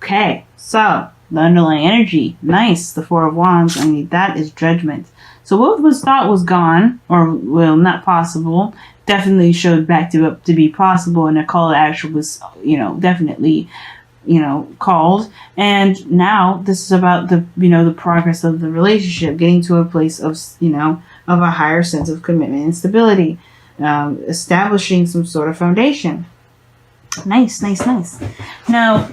Okay, so the underlying energy, nice. The Four of Wands, I mean, that is judgment. So what was thought was gone, or well, not possible, definitely showed back to be possible, and a call to action was, definitely, called. And now this is about the progress of the relationship, getting to a place of, of a higher sense of commitment and stability, establishing some sort of foundation. Nice. Now,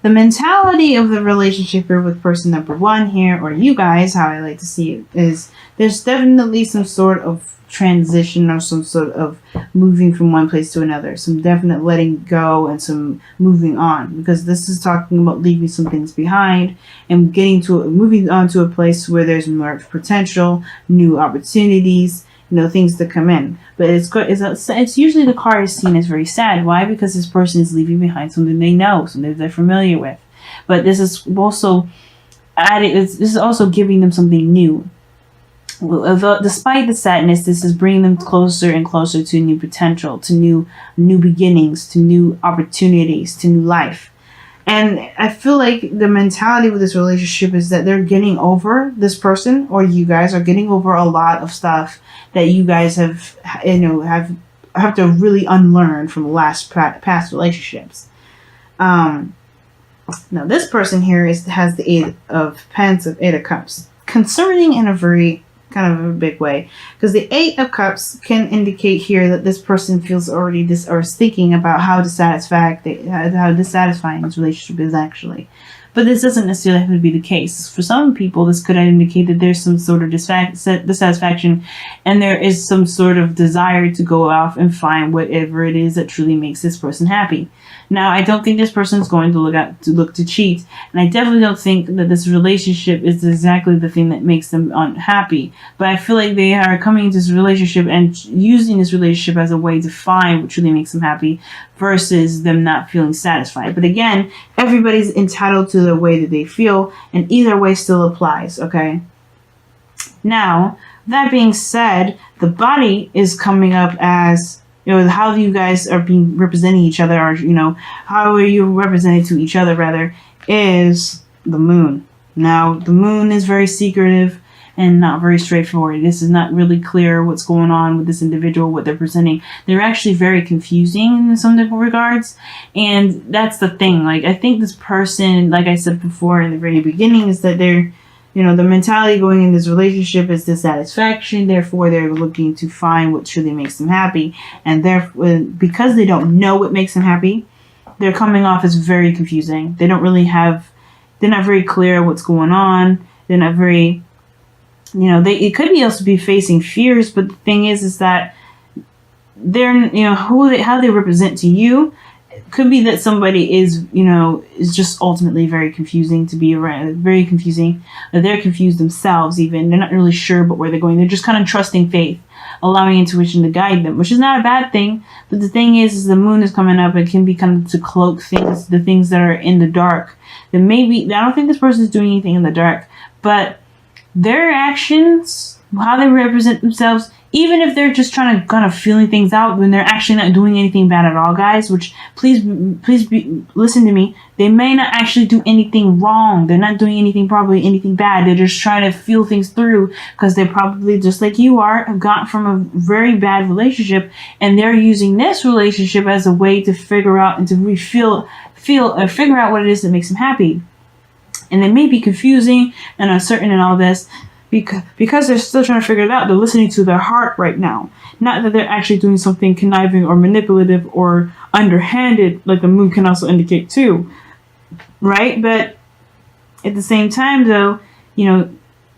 the mentality of the relationship here with person number one here, or you guys, how I like to see it, is there's definitely some sort of transition or some sort of moving from one place to another, some definite letting go and some moving on, because this is talking about leaving some things behind and moving on to a place where there's more potential, new opportunities, things to come in. But it's usually the card is seen as very sad. Why? Because this person is leaving behind something they know, something they're familiar with. But this is also giving them something new. Despite the sadness, this is bringing them closer and closer to new potential, to new beginnings, to new opportunities, to new life. And I feel like the mentality with this relationship is that they're getting over this person, or you guys are getting over a lot of stuff that you guys have to really unlearn from past relationships. Now this person here has the Eight of Cups, concerning in a very kind of a big way, because the Eight of Cups can indicate here that this person feels already or is thinking about how dissatisfying this relationship is actually. But this doesn't necessarily have to be the case. For some people, this could indicate that there's some sort of dissatisfaction, and there is some sort of desire to go off and find whatever it is that truly makes this person happy. Now, I don't think this person is going to look to cheat, and I definitely don't think that this relationship is exactly the thing that makes them unhappy. But I feel like they are coming into this relationship and using this relationship as a way to find what truly makes them happy, versus them not feeling satisfied. But again, everybody's entitled to the way that they feel, and either way still applies. Okay. Now, that being said, the body is coming up as, how you guys are being representing each other, or, how are you represented to each other, rather, is the moon. Now, the moon is very secretive and not very straightforward. This is not really clear what's going on with this individual, what they're presenting. They're actually very confusing in some different regards. And that's the thing. Like, I think this person, like I said before in the very beginning, is that they're, the mentality going in this relationship is dissatisfaction. Therefore, they're looking to find what truly makes them happy. And therefore, because they don't know what makes them happy, they're coming off as very confusing. They're not very clear what's going on. They're not very, it could be also be facing fears. But the thing is that they're, how they represent to you. Could be that somebody is just ultimately very confusing to be around, very confusing. They're confused themselves even. They're not really sure about where they're going. They're just kind of trusting faith, allowing intuition to guide them, which is not a bad thing. But the thing is the moon is coming up. It can be kind of to cloak the things that are in the dark. That maybe, I don't think this person is doing anything in the dark, but their actions, how they represent themselves, even if they're just trying to kind of feeling things out, when they're actually not doing anything bad at all, guys, which please listen to me. They may not actually do anything wrong. They're not doing anything bad. They're just trying to feel things through, because they're probably just like you have gotten from a very bad relationship, and they're using this relationship as a way to figure out and to figure out what it is that makes them happy. And they may be confusing and uncertain and all this, because they're still trying to figure it out. They're listening to their heart right now. Not that they're actually doing something conniving or manipulative or underhanded, like the moon can also indicate too. Right? But at the same time, though,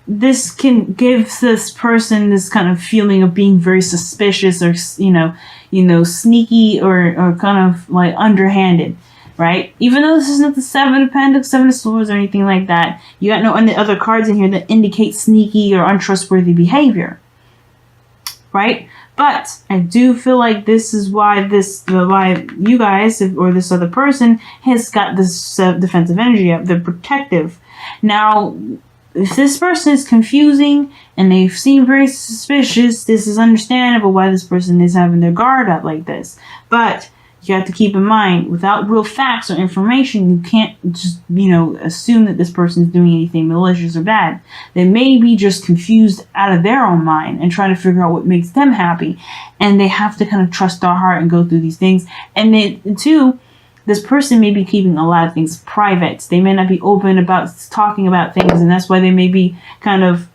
this can give this person this kind of feeling of being very suspicious, or, sneaky, or kind of like underhanded. Right? Even though this is not the Seven of Pentacles, Seven of Swords, or anything like that, you got no other cards in here that indicate sneaky or untrustworthy behavior. Right? But I do feel like this is why you guys, or this other person, has got this defensive energy up. They're protective. Now, if this person is confusing and they seem very suspicious, this is understandable why this person is having their guard up like this. But you have to keep in mind, without real facts or information, you can't just, assume that this person is doing anything malicious or bad. They may be just confused out of their own mind and trying to figure out what makes them happy. And they have to kind of trust their heart and go through these things. And then, too, this person may be keeping a lot of things private. They may not be open about talking about things, and that's why they may be kind of,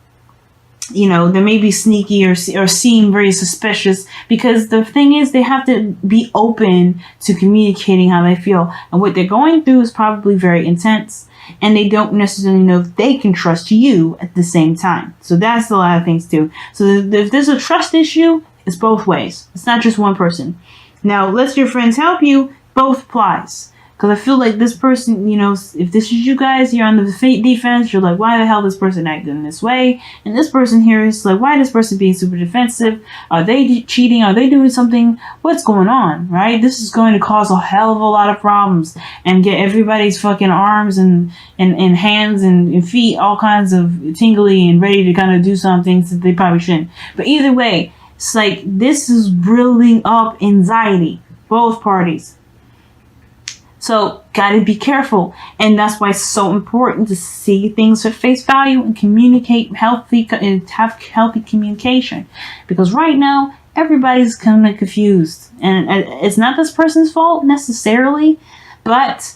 they may be sneaky or seem very suspicious, because the thing is, they have to be open to communicating how they feel, and what they're going through is probably very intense, and they don't necessarily know if they can trust you at the same time. So that's a lot of things too. So if there's a trust issue, it's both ways. It's not just one person. Now, let your friends help you. Both applies. Because I feel like this person, if this is you guys, you're on the defense, you're like, why the hell this person acting this way? And this person here is like, why this person being super defensive? Are they cheating? Are they doing something? What's going on, right? This is going to cause a hell of a lot of problems and get everybody's fucking arms and hands and feet all kinds of tingly and ready to kind of do some things that they probably shouldn't. But either way, it's like, this is building up anxiety, both parties. So, gotta be careful. And that's why it's so important to see things at face value and communicate and have healthy communication. Because right now, everybody's kind of confused. And it's not this person's fault necessarily, but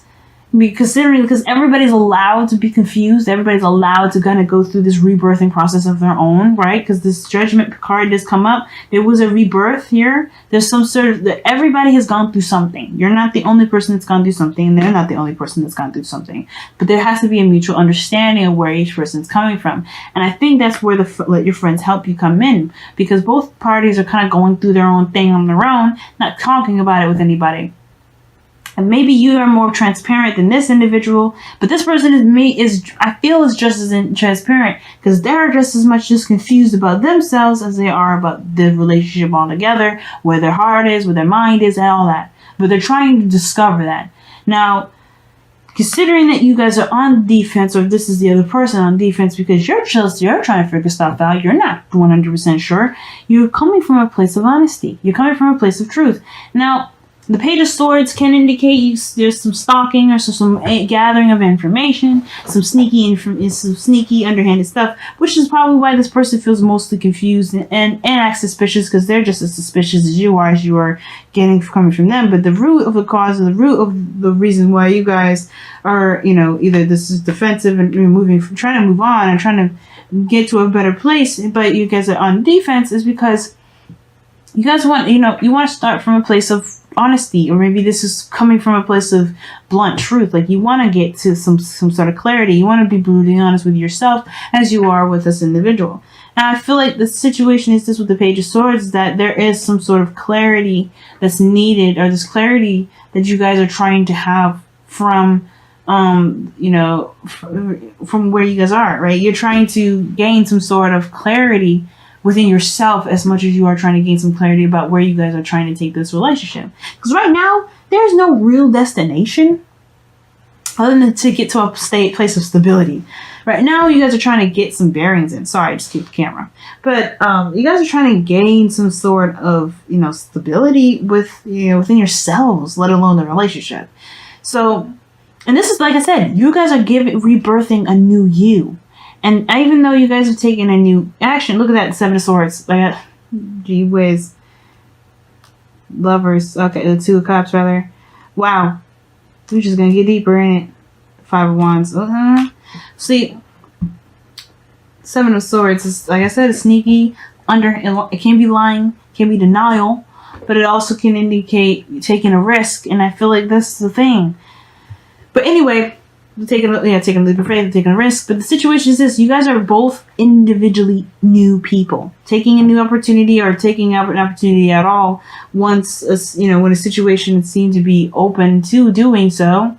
because everybody's allowed to be confused, everybody's allowed to kind of go through this rebirthing process of their own, right? Because this judgment card does come up. There was a rebirth here. There's some sort of, everybody has gone through something. You're not the only person that's gone through something, and they're not the only person that's gone through something. But there has to be a mutual understanding of where each person's coming from. And I think that's where let your friends help you come in, because both parties are kind of going through their own thing on their own, not talking about it with anybody. And maybe you are more transparent than this individual, but this person is just as transparent, because they're just as much just confused about themselves as they are about the relationship altogether, where their heart is, where their mind is, and all that. But they're trying to discover that. Now, considering that you guys are on defense, or this is the other person on defense, because you're trying to figure stuff out, you're not 100% sure, you're coming from a place of honesty. You're coming from a place of truth. Now, the Page of Swords can indicate there's some stalking or some gathering of information, some sneaky underhanded stuff, which is probably why this person feels mostly confused and acts suspicious, because they're just as suspicious as you are getting coming from them. But the root of the cause, or the root of the reason why you guys are, either this is defensive and trying to move on and trying to get to a better place, but you guys are on defense, is because you guys want, you want to start from a place of honesty, or maybe this is coming from a place of blunt truth. Like, you want to get to some sort of clarity. You want to be brutally honest with yourself as you are with this individual. And I feel like the situation is this with the Page of Swords, that there is some sort of clarity that's needed, or this clarity that you guys are trying to have from from where you guys are, right? You're trying to gain some sort of clarity within yourself as much as you are trying to gain some clarity about where you guys are trying to take this relationship. Because right now, there's no real destination other than to get to a place of stability. Right now, you guys are trying to get some bearings in. Sorry, I just keep the camera. But you guys are trying to gain some sort of, stability within yourselves, let alone the relationship. So, and this is, like I said, you guys are rebirthing a new you. And even though you guys have taken a new action, look at that, 7 of Swords. Gee whiz. Lovers. Okay, the 2 of Cups, rather. Wow. We're just going to get deeper in it. 5 of Wands. See, 7 of Swords is, like I said, it's sneaky. It can be lying, can be denial, but it also can indicate taking a risk. And I feel like that's the thing. But anyway, taking a leap of faith, taking a risk. But the situation is this: you guys are both individually new people, taking a new opportunity, or taking up an opportunity at all once, when a situation seemed to be open to doing so.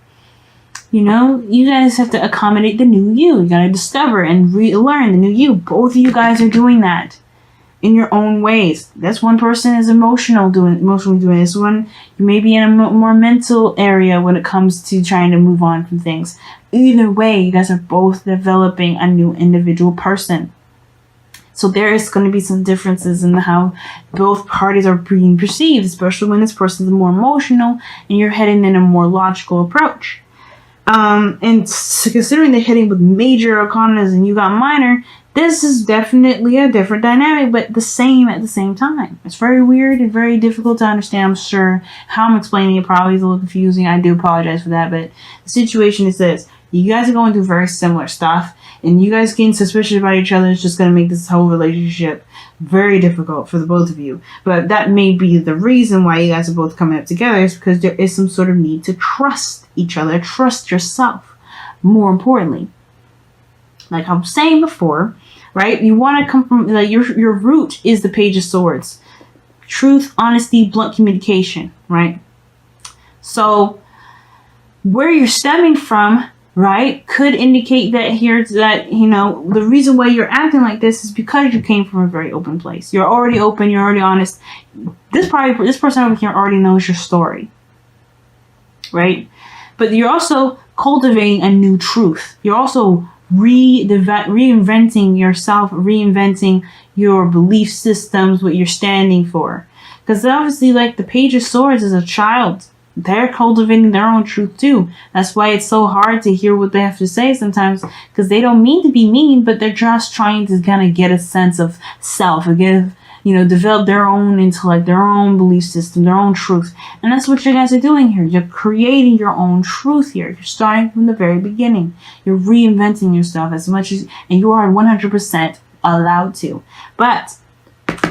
You guys have to accommodate the new you. You gotta discover and relearn the new you. Both of you guys are doing that in your own ways. This one person is emotionally doing this one. You may be in a more mental area when it comes to trying to move on from things. Either way, you guys are both developing a new individual person. So there is going to be some differences in how both parties are being perceived, especially when this person is more emotional and you're heading in a more logical approach. And considering they're hitting with major arcanas and you got minor, this is definitely a different dynamic, but the same at the same time. It's very weird and very difficult to understand. I'm sure how I'm explaining it probably is a little confusing. I do apologize for that, but the situation is this. You guys are going through very similar stuff, and you guys getting suspicious about each other is just going to make this whole relationship very difficult for the both of you. But that may be the reason why you guys are both coming up together, is because there is some sort of need to trust each other, trust yourself, more importantly. Like I was saying before, right? You want to come from, like, your root is the Page of Swords. Truth, honesty, blunt communication, right? So where you're stemming from, right, could indicate that here's that, you know, the reason why you're acting like this is because you came from a very open place. You're already open, you're already honest. This person over here already knows your story, right? But you're also cultivating a new truth. You're also reinventing yourself, reinventing your belief systems, what you're standing for. Because obviously, like the Page of Swords is a child. They're cultivating their own truth too. That's why it's so hard to hear what they have to say sometimes, because they don't mean to be mean, but they're just trying to kind of get a sense of self, again, you know, develop their own intellect, their own belief system, their own truth. And that's what you guys are doing here. You're creating your own truth here. You're starting from the very beginning. You're reinventing yourself as much as, and you are 100% allowed to. But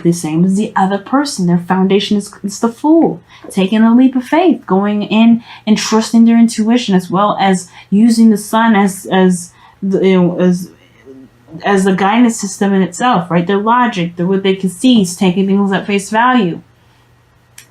the same as the other person, their foundation is the Fool, taking a leap of faith, going in and trusting their intuition, as well as using the sun as the guidance system in itself, right? Their logic, what they can see, is taking things at face value.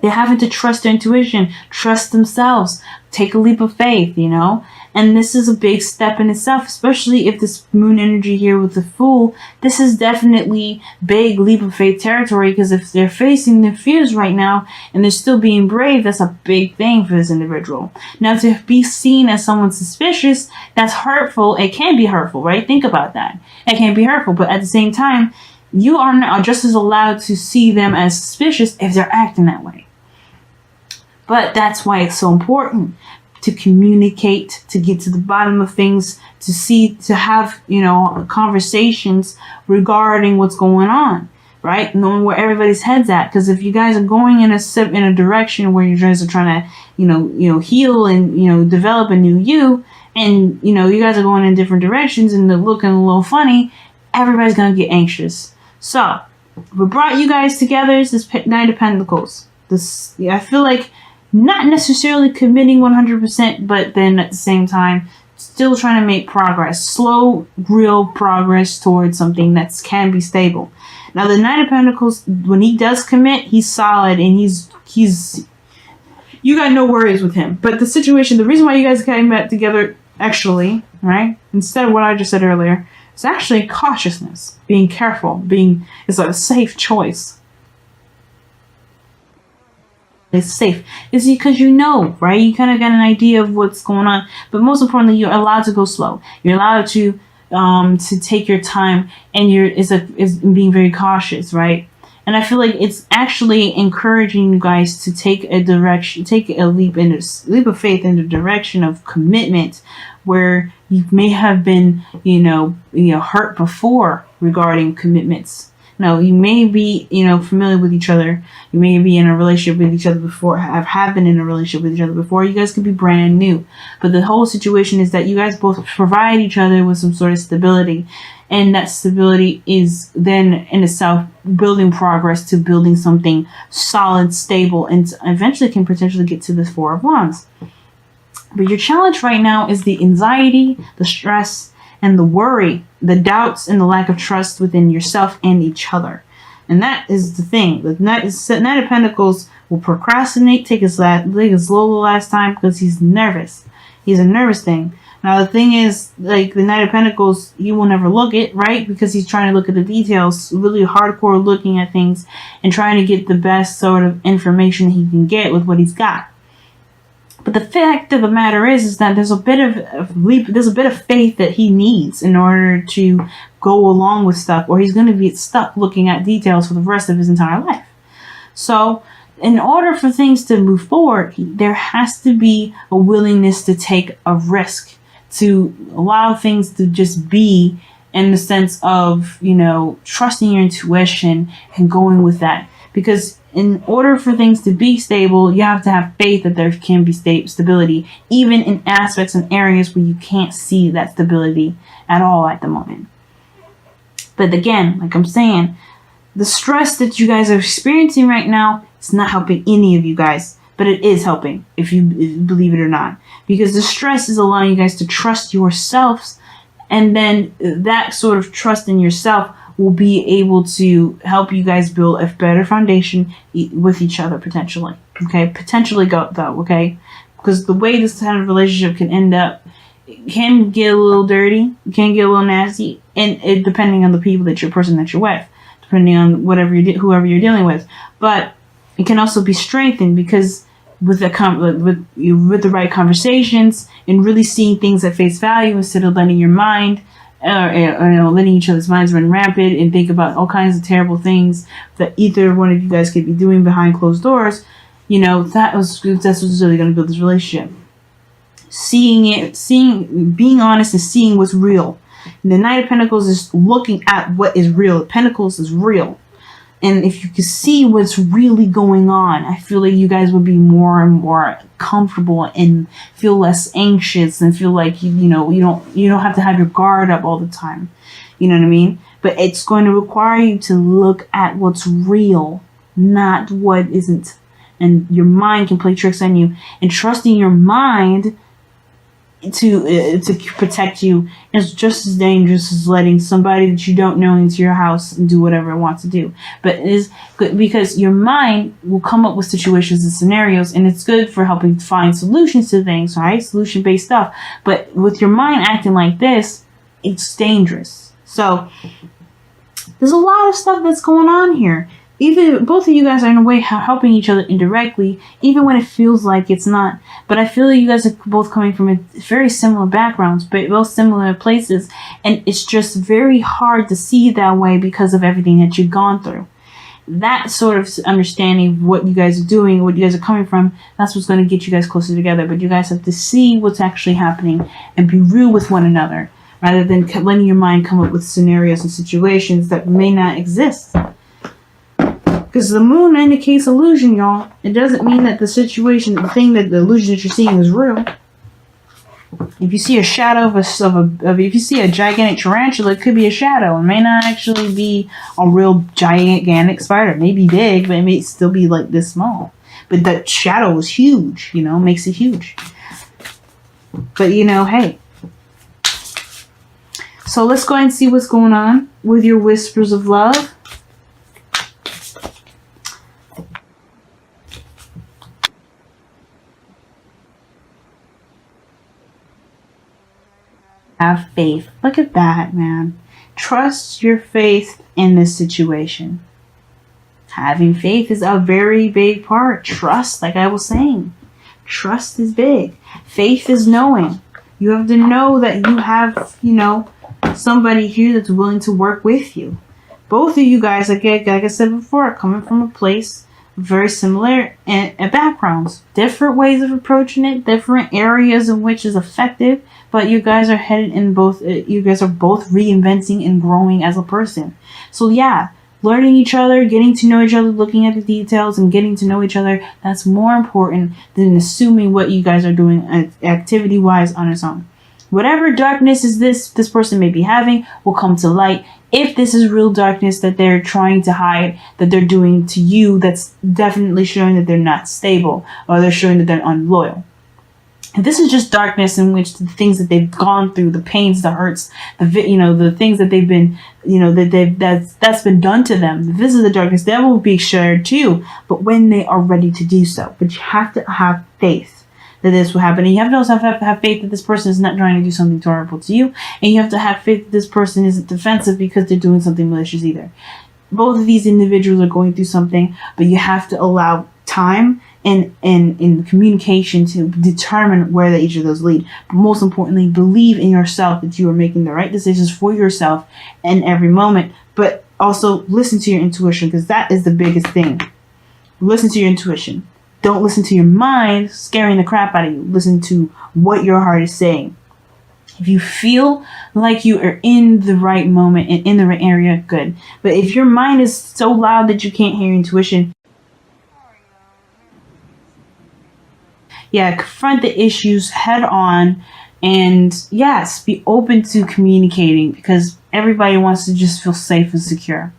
They're having to trust their intuition, trust themselves, take a leap of faith, you know? And this is a big step in itself, especially if this moon energy here with the Fool, this is definitely big leap of faith territory, because if they're facing their fears right now and they're still being brave, that's a big thing for this individual. Now, to be seen as someone suspicious, that's hurtful. It can be hurtful, right? Think about that. It can be hurtful, but at the same time, you are just as allowed to see them as suspicious if they're acting that way. But that's why it's so important to communicate, to get to the bottom of things, to have, you know, conversations regarding what's going on, right? Knowing where everybody's head's at. Because if you guys are going in a direction where you guys are trying to, you know, heal and, you know, develop a new you, and, you know, you guys are going in different directions and they're looking a little funny, everybody's going to get anxious. So, what brought you guys together is this Knight of Pentacles. I feel like not necessarily committing 100%, but then at the same time, still trying to make progress. Slow, real progress towards something that can be stable. Now, the Knight of Pentacles, when he does commit, he's solid, and he's you got no worries with him. But the situation, the reason why you guys came back together, actually, right, instead of what I just said earlier, it's actually cautiousness, being careful, it's a safe choice. It's safe. It's because you know, right? You kind of got an idea of what's going on. But most importantly, you're allowed to go slow. You're allowed to take your time, and is being very cautious, right? And I feel like it's actually encouraging you guys to take a leap of faith in the direction of commitment, where you may have been, you know, hurt before regarding commitments. No, you may be, you know, familiar with each other. You may be in a relationship with each other before, have been in a relationship with each other before. You guys could be brand new. But the whole situation is that you guys both provide each other with some sort of stability. And that stability is then in itself building progress to building something solid, stable, and eventually can potentially get to the Four of Wands. But your challenge right now is the anxiety, the stress, and the worry, the doubts, and the lack of trust within yourself and each other. And that is the thing. The Knight of Pentacles will procrastinate, take his slow the last time, because he's nervous. He's a nervous thing. Now, the thing is, like, the Knight of Pentacles, he will never look it, right? Because he's trying to look at the details, really hardcore looking at things and trying to get the best sort of information he can get with what he's got. But the fact of the matter is that there's a bit of faith that he needs in order to go along with stuff, or he's going to be stuck looking at details for the rest of his entire life. So in order for things to move forward, there has to be a willingness to take a risk, to allow things to just be, in the sense of, trusting your intuition and going with that. Because in order for things to be stable, you have to have faith that there can be stability, even in aspects and areas where you can't see that stability at all at the moment. But again, like I'm saying, the stress that you guys are experiencing right now is not helping any of you guys, but it is helping, if you believe it or not. Because the stress is allowing you guys to trust yourselves, and then that sort of trust in yourself will be able to help you guys build a better foundation with each other, potentially. Okay? Potentially, though, okay? Because the way this kind of relationship can end up, it can get a little dirty, it can get a little nasty, and it, depending on the people that you're with, depending on whoever you're dealing with. But it can also be strengthened, because with the right conversations and really seeing things at face value, instead of letting your mind letting each other's minds run rampant and think about all kinds of terrible things that either one of you guys could be doing behind closed doors. That's what's really going to build this relationship. Being honest and seeing what's real. And the Knight of Pentacles is looking at what is real. Pentacles is real. And if you can see what's really going on, I feel like you guys would be more and more comfortable and feel less anxious and feel like you don't have to have your guard up all the time. You know what I mean? But it's going to require you to look at what's real, not what isn't. And your mind can play tricks on you. And trusting your mind to protect you is just as dangerous as letting somebody that you don't know into your house and do whatever it wants to do. But it is good because your mind will come up with situations and scenarios, and it's good for helping find solutions to things, right? Solution-based stuff. But with your mind acting like this, it's dangerous. So there's a lot of stuff that's going on here. Either both of you guys are in a way helping each other indirectly, even when it feels like it's not. But I feel like you guys are both coming from very similar backgrounds, but both similar places. And it's just very hard to see that way because of everything that you've gone through. That sort of understanding of what you guys are doing, what you guys are coming from, that's what's going to get you guys closer together. But you guys have to see what's actually happening and be real with one another, rather than letting your mind come up with scenarios and situations that may not exist. Because the moon indicates illusion, y'all. It doesn't mean that the illusion that you're seeing is real. If you see a shadow if you see a gigantic tarantula, it could be a shadow. It may not actually be a real gigantic spider. It may be big, but it may still be like this small. But that shadow is huge, makes it huge. But hey. So let's go ahead and see what's going on with your whispers of love. Have faith. Look at that, man. Trust your faith in this situation. Having faith is a very big part. Trust, like I was saying. Trust is big. Faith is knowing. You have to know that you have, somebody here that's willing to work with you. Both of you guys, like I said before, are coming from a place very similar in backgrounds. Different ways of approaching it. Different areas in which is effective. But you guys are headed in both, you guys are both reinventing and growing as a person. So yeah, learning each other, getting to know each other, looking at the details and getting to know each other, that's more important than assuming what you guys are doing activity-wise on its own. Whatever darkness is this person may be having will come to light. If this is real darkness that they're trying to hide, that they're doing to you, that's definitely showing that they're not stable, or they're showing that they're unloyal. And this is just darkness in which the things that they've gone through, the pains, the hurts, the things that they've been, that's been done to them. This is the darkness that will be shared too, but when they are ready to do so. But you have to have faith that this will happen. And you have to also have faith that this person is not trying to do something terrible to you. And you have to have faith that this person isn't defensive because they're doing something malicious either. Both of these individuals are going through something, but you have to allow time in communication to determine where each of those lead. But most importantly, believe in yourself that you are making the right decisions for yourself in every moment. But also listen to your intuition, because that is the biggest thing. Listen to your intuition. Don't listen to your mind scaring the crap out of you. Listen to what your heart is saying. If you feel like you are in the right moment and in the right area, good. But if your mind is so loud that you can't hear your intuition, confront the issues head on. And yes, be open to communicating, because everybody wants to just feel safe and secure.